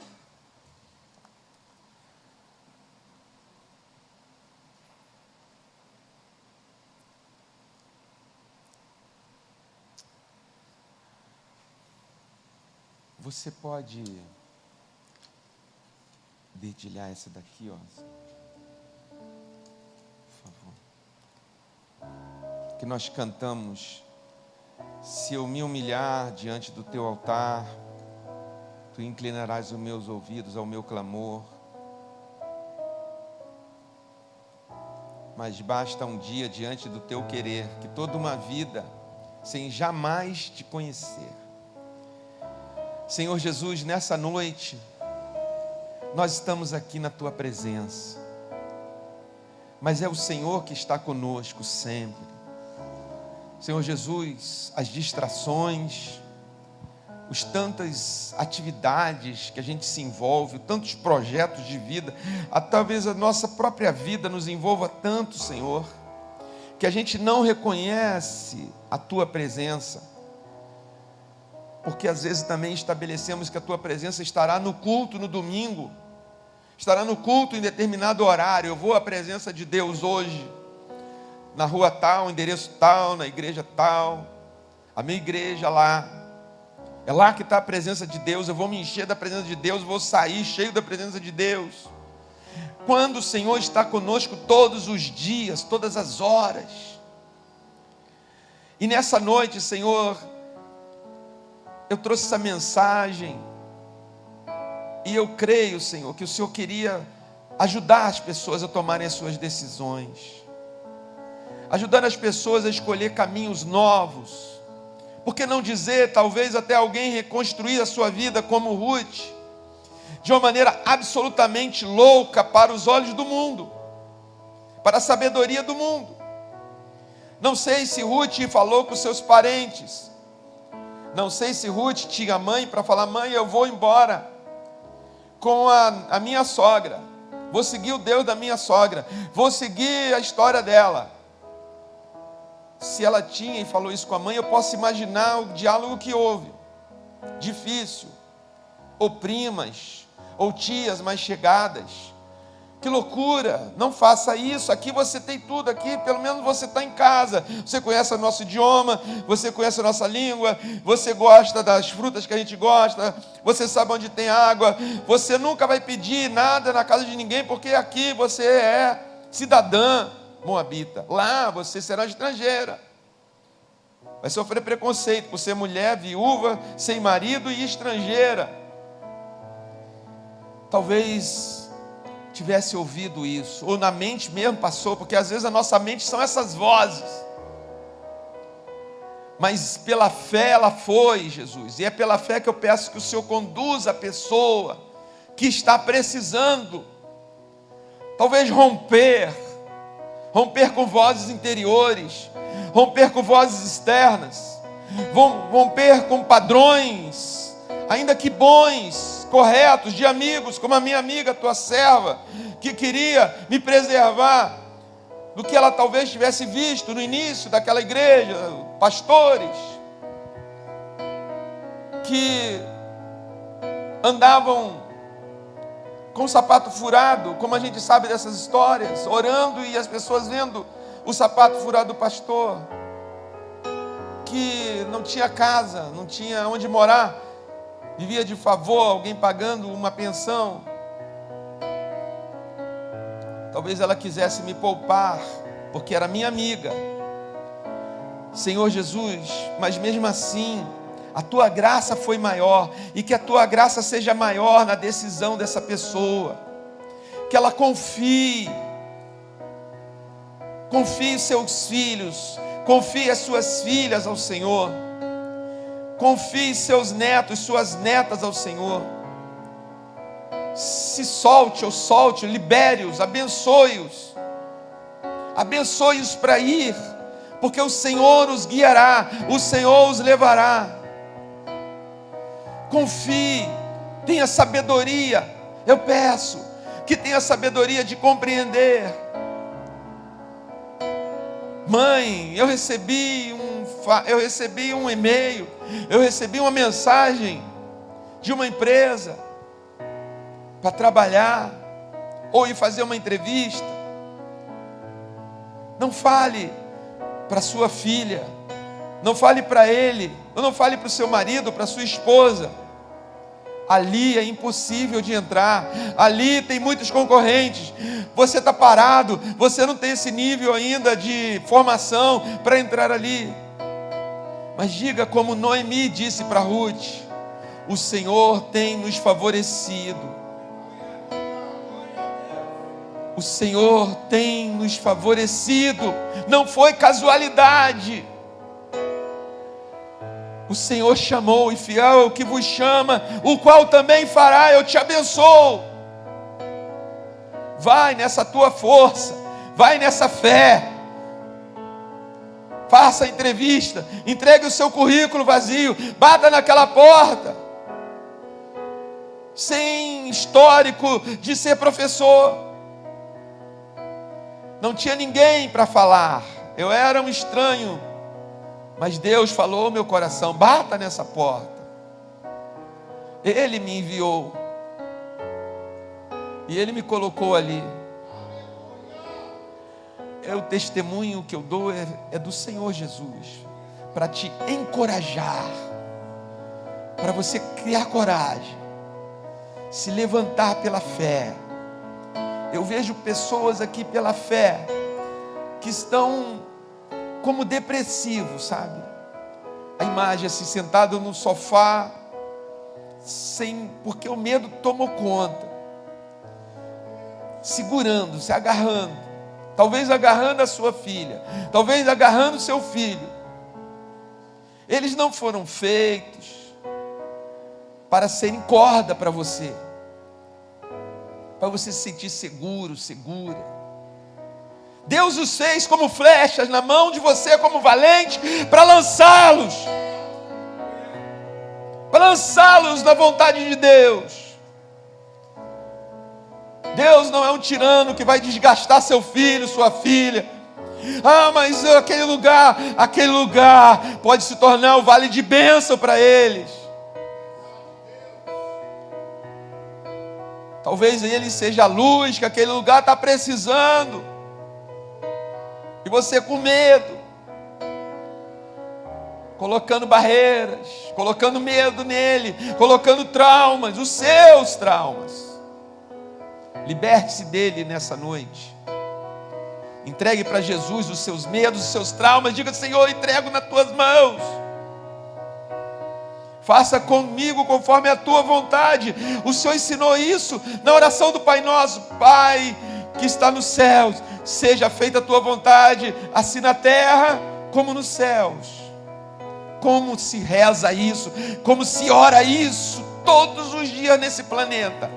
Você pode dedilhar essa daqui, ó. Por favor. Que nós cantamos: se eu me humilhar diante do teu altar, tu inclinarás os meus ouvidos ao meu clamor. Mas basta um dia diante do teu querer, que toda uma vida sem jamais te conhecer. Senhor Jesus, nessa noite, nós estamos aqui na tua presença, mas é o Senhor que está conosco sempre. Senhor Jesus, as distrações, os tantas atividades que a gente se envolve, tantos projetos de vida, talvez a nossa própria vida nos envolva tanto, Senhor, que a gente não reconhece a tua presença. Porque às vezes também estabelecemos que a tua presença estará no culto no domingo, estará no culto em determinado horário. Eu vou à presença de Deus hoje, na rua tal, endereço tal, na igreja tal, a minha igreja lá, é lá que está a presença de Deus. Eu vou me encher da presença de Deus, vou sair cheio da presença de Deus. Quando o Senhor está conosco todos os dias, todas as horas. E nessa noite, Senhor, eu trouxe essa mensagem e eu creio, Senhor, que o Senhor queria ajudar as pessoas a tomarem as suas decisões, ajudar as pessoas a escolher caminhos novos. Por que não dizer, talvez até alguém reconstruir a sua vida como Ruth, de uma maneira absolutamente louca para os olhos do mundo, para a sabedoria do mundo. Não sei se Ruth falou com seus parentes, não sei se Ruth tinha mãe para falar: mãe, eu vou embora com a minha sogra, vou seguir o Deus da minha sogra, vou seguir a história dela. Se ela tinha e falou isso com a mãe, eu posso imaginar o diálogo que houve, difícil, ou primas, ou tias mais chegadas. Que loucura, não faça isso, aqui você tem tudo, aqui pelo menos você está em casa, você conhece o nosso idioma, você conhece a nossa língua, você gosta das frutas que a gente gosta, você sabe onde tem água, você nunca vai pedir nada na casa de ninguém, porque aqui você é cidadã moabita, lá você será estrangeira, vai sofrer preconceito por ser mulher, viúva, sem marido e estrangeira. Talvez tivesse ouvido isso, ou na mente mesmo passou, porque às vezes a nossa mente são essas vozes, mas pela fé ela foi, Jesus, e é pela fé que eu peço que o Senhor conduza a pessoa que está precisando, talvez romper com vozes interiores, romper com vozes externas, romper com padrões, ainda que bons, corretos, de amigos, como a minha amiga, tua serva, que queria me preservar do que ela talvez tivesse visto no início daquela igreja, pastores. que andavam com o sapato furado, como a gente sabe dessas histórias, orando e as pessoas vendo o sapato furado do pastor, que não tinha casa, não tinha onde morar, vivia de favor, alguém pagando uma pensão. Talvez ela quisesse me poupar, porque era minha amiga. Senhor Jesus, mas mesmo assim, a tua graça foi maior, e que a tua graça seja maior na decisão dessa pessoa, que ela confie seus filhos, confie as suas filhas ao Senhor, confie seus netos, suas netas ao Senhor. Se solte ou solte, libere-os, abençoe-os para ir, porque o Senhor os guiará, o Senhor os levará. Confie, tenha sabedoria, eu peço que tenha sabedoria de compreender. Mãe, eu recebi um e-mail, eu recebi uma mensagem de uma empresa para trabalhar, ou ir fazer uma entrevista. Não fale para sua filha, não fale para ele, ou não fale para o seu marido, para sua esposa. Ali é impossível de entrar, ali tem muitos concorrentes, você está parado, você não tem esse nível ainda de formação para entrar ali. Mas diga como Noemi disse para Ruth: o Senhor tem nos favorecido. O Senhor tem nos favorecido, não foi casualidade. O Senhor chamou, e fiel é o que vos chama, o qual também fará, eu te abençoo. Vai nessa tua força, vai nessa fé. Faça a entrevista, entregue o seu currículo vazio, bata naquela porta, sem histórico de ser professor. Não tinha ninguém para falar, eu era um estranho, mas Deus falou ao meu coração: bata nessa porta. Ele me enviou, e Ele me colocou ali. O testemunho que eu dou é do Senhor Jesus, para te encorajar, para você criar coragem, se levantar pela fé. Eu vejo pessoas aqui pela fé que estão como depressivos, sabe? A imagem assim, sentado no sofá, porque o medo tomou conta, segurando, se agarrando, talvez agarrando a sua filha, talvez agarrando o seu filho. Eles não foram feitos para serem corda para você se sentir seguro, segura. Deus os fez como flechas na mão de você, como valente, para lançá-los na vontade de Deus. Deus não é um tirano que vai desgastar seu filho, sua filha. Mas aquele lugar pode se tornar um vale de bênção para eles. Talvez ele seja a luz que aquele lugar está precisando. E você com medo, colocando barreiras, colocando medo nele, colocando traumas, os seus traumas. Liberte-se dele nessa noite. Entregue para Jesus os seus medos, os seus traumas. Diga: Senhor, entrego nas tuas mãos. Faça comigo conforme a tua vontade. O Senhor ensinou isso na oração do Pai Nosso. Pai que está nos céus, seja feita a tua vontade, assim na terra como nos céus. Como se reza isso, como se ora isso todos os dias nesse planeta.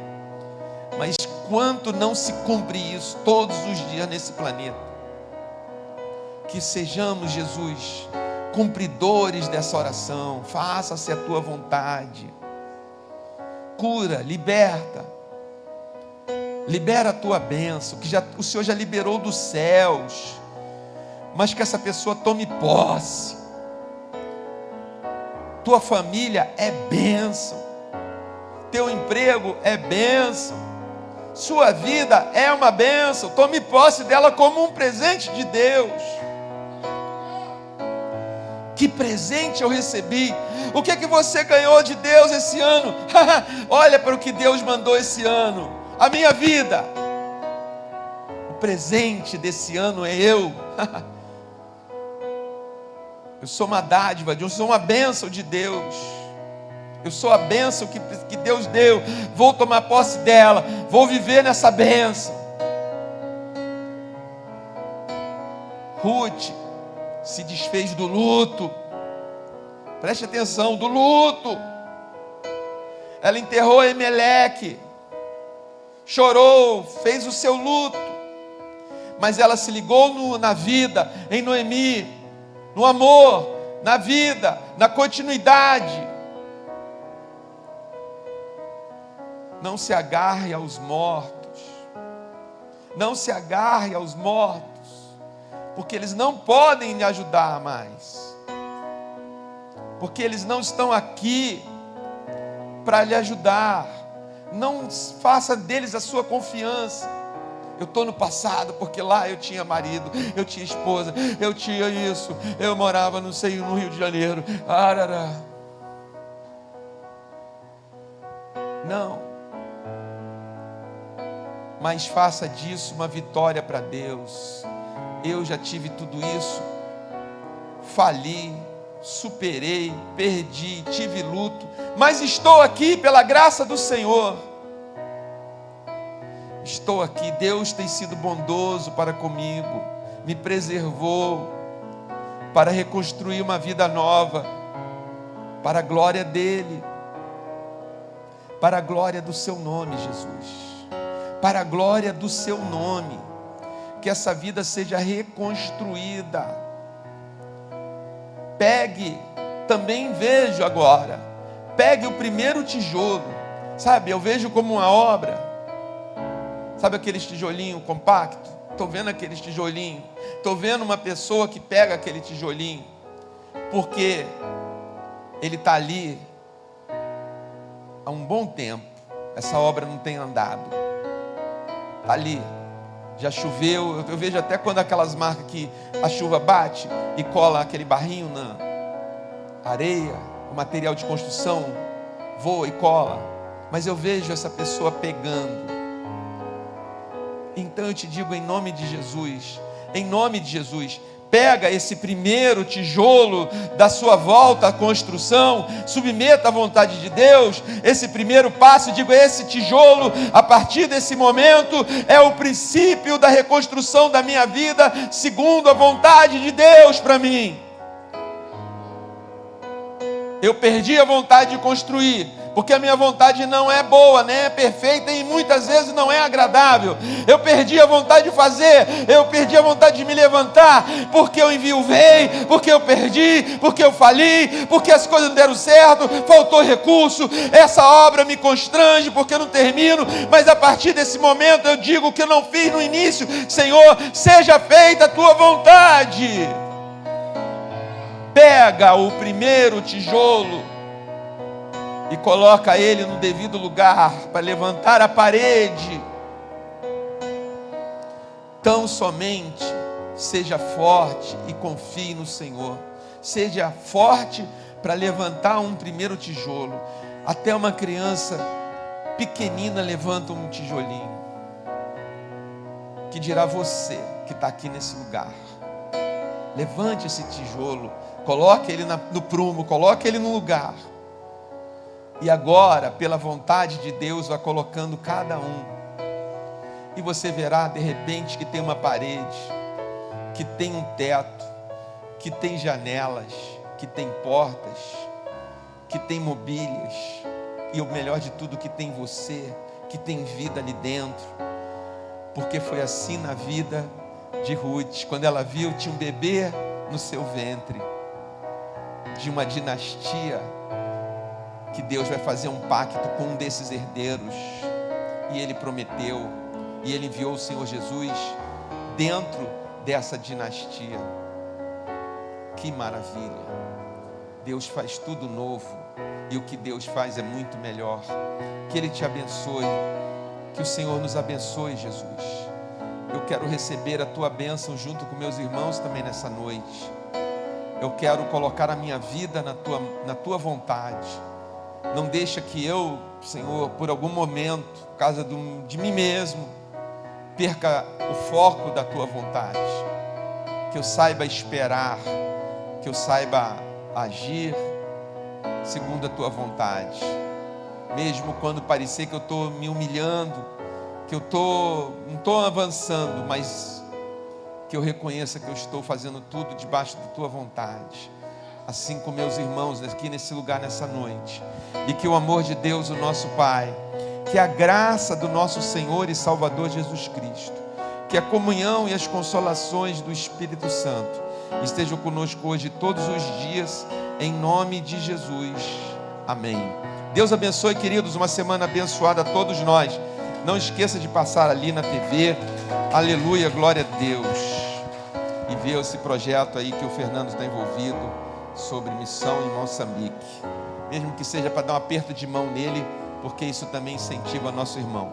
Mas quanto não se cumpre isso todos os dias nesse planeta. Que sejamos, Jesus, cumpridores dessa oração. Faça-se a tua vontade. Cura, libera a tua bênção, que o Senhor já liberou dos céus, mas que essa pessoa tome posse. tua família é bênção, teu emprego é bênção, sua vida é uma bênção. Tome posse dela como um presente de Deus. Que presente eu recebi? O que é que você ganhou de Deus esse ano? Olha para o que Deus mandou esse ano. A minha vida. O presente desse ano é eu. Eu sou uma dádiva, eu sou uma bênção de Deus. Eu sou a bênção que Deus deu. Vou tomar posse dela. Vou viver nessa bênção. Ruth se desfez do luto. Preste atenção, do luto. Ela enterrou Elimeleque. Chorou, fez o seu luto. Mas ela se ligou na vida, em Noemi, no amor, na vida, na continuidade. Não se agarre aos mortos. Não se agarre aos mortos, porque eles não podem lhe ajudar mais. Porque eles não estão aqui para lhe ajudar. Não faça deles a sua confiança. Eu estou no passado, porque lá eu tinha marido, eu tinha esposa, eu tinha isso, eu morava, no Rio de Janeiro. Arará. Não. Mas faça disso uma vitória para Deus. Eu já tive tudo isso, fali, superei, perdi, tive luto, mas estou aqui pela graça do Senhor. Estou aqui, Deus tem sido bondoso para comigo, me preservou para reconstruir uma vida nova, para a glória dEle, para a glória do Seu nome, Jesus. Para a glória do Seu nome, que essa vida seja reconstruída. Pegue, também vejo agora, pegue o primeiro tijolo, sabe, eu vejo como uma obra, sabe aqueles tijolinhos compactos? Estou vendo aqueles tijolinhos, estou vendo uma pessoa que pega aquele tijolinho, porque ele está ali há um bom tempo, essa obra não tem andado. Está ali, já choveu, eu vejo até quando aquelas marcas que a chuva bate e cola aquele barrinho na areia, o material de construção voa e cola, mas eu vejo essa pessoa pegando. Então eu te digo em nome de Jesus, pega esse primeiro tijolo da sua volta à construção, submeta à vontade de Deus, esse primeiro passo, digo, esse tijolo, a partir desse momento, é o princípio da reconstrução da minha vida, segundo a vontade de Deus para mim. Eu perdi a vontade de construir, porque a minha vontade não é boa, nem é perfeita e muitas vezes não é agradável. Eu perdi a vontade de fazer, eu perdi a vontade de me levantar, porque eu enviuvei, porque eu perdi, porque eu fali, porque as coisas não deram certo, faltou recurso, essa obra me constrange porque eu não termino, mas a partir desse momento eu digo o que eu não fiz no início: Senhor, seja feita a tua vontade. Pega o primeiro tijolo e coloca ele no devido lugar para levantar a parede. Tão somente seja forte e confie no Senhor. Seja forte para levantar um primeiro tijolo. Até uma criança pequenina levanta um tijolinho. Que dirá você que está aqui nesse lugar? Levante esse tijolo, coloque ele no prumo, coloque ele no lugar. E agora, pela vontade de Deus, vai colocando cada um. E você verá, de repente, que tem uma parede, que tem um teto, que tem janelas, que tem portas, que tem mobílias. E o melhor de tudo, que tem você, que tem vida ali dentro. Porque foi assim na vida de Ruth. Quando ela viu, tinha um bebê no seu ventre, de uma dinastia, que Deus vai fazer um pacto com um desses herdeiros, e Ele prometeu, e Ele enviou o Senhor Jesus dentro dessa dinastia. Que maravilha, Deus faz tudo novo, e o que Deus faz é muito melhor. Que Ele te abençoe, que o Senhor nos abençoe, Jesus. Eu quero receber a tua bênção junto com meus irmãos também nessa noite. Eu quero colocar a minha vida na tua vontade. Não deixa que eu, Senhor, por algum momento, por causa de mim mesmo, perca o foco da tua vontade. Que eu saiba esperar, que eu saiba agir segundo a tua vontade. Mesmo quando parecer que eu estou me humilhando, que eu não estou avançando, mas que eu reconheça que eu estou fazendo tudo debaixo da tua vontade. Assim como meus irmãos aqui nesse lugar, nessa noite. E que o amor de Deus, o nosso Pai, que a graça do nosso Senhor e Salvador Jesus Cristo, que a comunhão e as consolações do Espírito Santo estejam conosco hoje todos os dias, em nome de Jesus. Amém. Deus abençoe, queridos, uma semana abençoada a todos nós. Não esqueça de passar ali na TV, aleluia, glória a Deus, e ver esse projeto aí que o Fernando está envolvido, sobre missão em Moçambique, mesmo que seja para dar um aperto de mão nele, porque isso também incentiva nosso irmão.